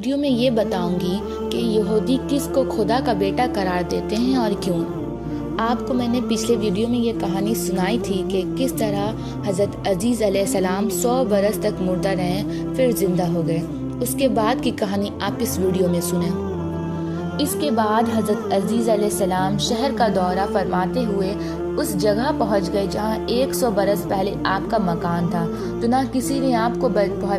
Video میں یہ بتاؤں گی کہ یہودی کس کو خدا کا بیٹا قرار دیتے ہیں اور کیوں۔ آپ کو میں نے پچھلے ویڈیو میں یہ کہانی سنائی تھی کہ کس طرح حضرت عزیز علیہ السلام 100 برس تک مردہ رہے پھر زندہ ہو گئے۔ اس کے بعد کی کہانی آپ اس ویڈیو میں سنیں۔ اس کے بعد حضرت عزیز علیہ السلام شہر کا دورہ فرماتے ہوئے اس جگہ پہنچ گئے جہاں 100 برس پہلے آپ کا مکان تھا، تو نہ کسی نے آپ کو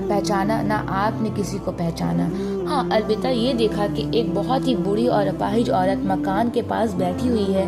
پہچانا نہ آپ نے کسی کو پہچانا۔ ہاں، البتہ یہ دیکھا کہ ایک بہت ہی بوڑھی اور اپاہج عورت مکان کے پاس بیٹھی ہوئی ہے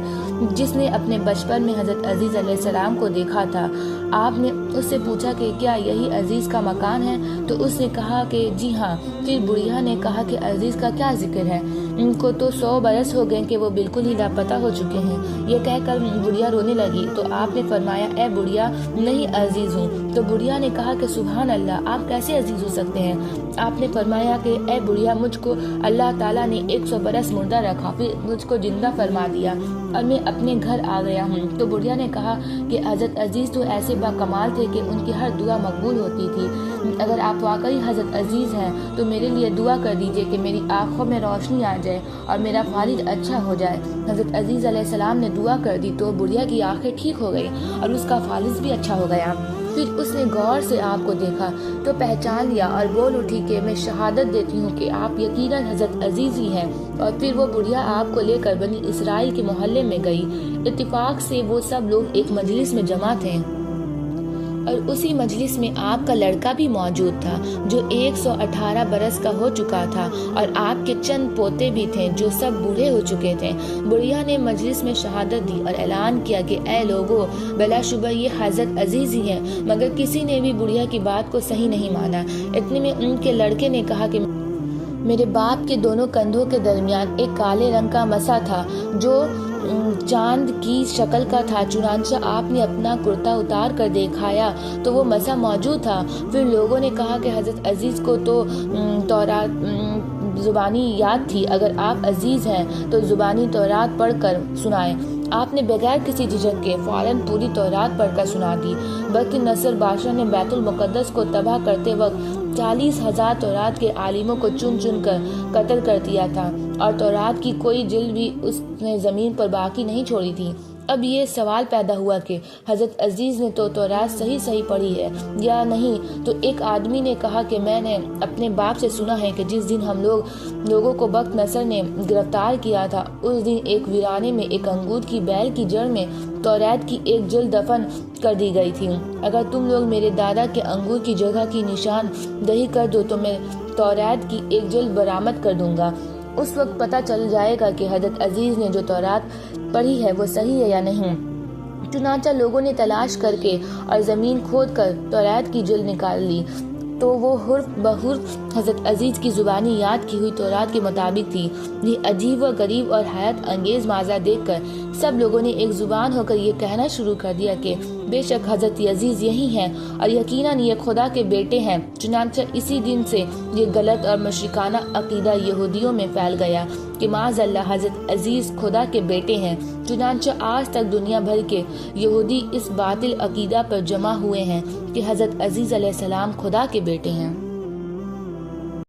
جس نے اپنے بچپن میں حضرت عزیز علیہ السلام کو دیکھا تھا۔ آپ نے اس سے پوچھا کہ کیا یہی عزیز کا مکان ہے؟ تو اس نے کہا کہ جی ہاں۔ پھر بڑھیا نے کہا کہ عزیز کا کیا ذکر ہے، ان کو تو 100 برس ہو گئے کہ وہ بالکل ہی لاپتہ ہو چکے ہیں۔ یہ کہہ کر بڑھیا رونے لگی تو آپ نے فرمایا، اے بڑھیا، نہیں عزیز ہوں۔ تو بڑھیا نے کہا کہ سبحان اللہ، آپ کیسے عزیز ہو سکتے ہیں؟ آپ نے فرمایا کہ اے بڑھیا، مجھ کو اللہ تعالیٰ نے 100 برس مردہ رکھا، پھر مجھ کو زندہ فرما دیا اور میں اپنے گھر آ گیا ہوں۔ تو بڑھیا نے کہا کہ حضرت عزیز تو ایسے باکمال تھے کہ ان کی ہر دعا مقبول ہوتی تھی۔ اگر آپ واقعی حضرت عزیز ہیں تو میرے لیے دعا کر دیجئے کہ میری آنکھوں میں روشنی آ جائے اور میرا والد اچھا ہو جائے۔ حضرت عزیز علیہ السلام نے دعا کر دی تو بڑھیا کی آنکھیں ٹھیک ہو گئی اور اس کا والد بھی اچھا ہو گیا۔ پھر اس نے غور سے آپ کو دیکھا تو پہچان لیا اور بول اٹھی کہ میں شہادت دیتی ہوں کہ آپ یقیناً حضرت عزیز ہی ہیں۔ اور پھر وہ بڑھیا آپ کو لے کر بنی اسرائیل کے محلے میں گئی۔ اتفاق سے وہ سب لوگ ایک مجلس میں جمع تھے اور اسی مجلس میں آپ کا لڑکا بھی موجود تھا جو 118 برس کا ہو چکا تھا، اور آپ کے چند پوتے بھی تھے جو سب بوڑھے ہو چکے تھے۔ بڑھیا نے مجلس میں شہادت دی اور اعلان کیا کہ اے لوگو، بلا شبہ یہ حضرت عزیز ہی ہیں، مگر کسی نے بھی بڑھیا کی بات کو صحیح نہیں مانا۔ اتنے میں ان کے لڑکے نے کہا کہ میرے باپ کے دونوں کندھوں کے درمیان ایک کالے رنگ کا مسا تھا جو چاند کی شکل کا تھا، چنانچہ آپ نے اپنا کرتا اتار کر دکھایا تو وہ مسا موجود تھا۔ پھر لوگوں نے کہا کہ حضرت عزیز کو تو تورات زبانی یاد تھی، اگر آپ عزیز ہیں تو زبانی تورات پڑھ کر سنائیں۔ آپ نے بغیر کسی جھجک کے فوراً پوری تورات پڑھ کر سنا دی۔ وقت نصر بادشاہ نے بیت المقدس کو تباہ کرتے وقت 40,000 تورات کے عالموں کو چن چن کر قتل کر دیا تھا، اور تورات کی کوئی جلد بھی اس نے زمین پر باقی نہیں چھوڑی تھی۔ اب یہ سوال پیدا ہوا کہ حضرت عزیز نے تو تورات صحیح پڑھی ہے یا نہیں؟ تو ایک آدمی نے کہا کہ میں نے اپنے باپ سے سنا ہے کہ جس دن ہم لوگوں کو وقت نصر نے گرفتار کیا تھا، اس دن ایک ویرانے میں ایک انگور کی بیل کی جڑ میں تورات کی ایک جلد دفن کر دی گئی تھی۔ اگر تم لوگ میرے دادا کے انگور کی جگہ کی نشان دہی کر دو تو میں تورات کی ایک جلد برآمد کر دوں گا۔ اس وقت پتہ چل جائے گا کہ حضرت عزیز نے جو تورات پڑھی ہے وہ صحیح ہے یا نہیں۔ چنانچہ لوگوں نے تلاش کر کے اور زمین کھود کر تورات کی جلد نکال لی تو وہ حرف بحرف حضرت عزیز کی زبانی یاد کی ہوئی تورات کے مطابق تھی۔ یہ عجیب و غریب اور حیرت انگیز منظر دیکھ کر سب لوگوں نے ایک زبان ہو کر یہ کہنا شروع کر دیا کہ بے شک حضرت عزیز یہی ہیں اور یقیناً یہ خدا کے بیٹے ہیں۔ چنانچہ اسی دن سے یہ غلط اور مشرکانہ عقیدہ یہودیوں میں پھیل گیا کہ معاذ اللہ حضرت عزیز خدا کے بیٹے ہیں۔ چنانچہ آج تک دنیا بھر کے یہودی اس باطل عقیدہ پر جمع ہوئے ہیں کہ حضرت عزیز علیہ السلام خدا کے بیٹے ہیں۔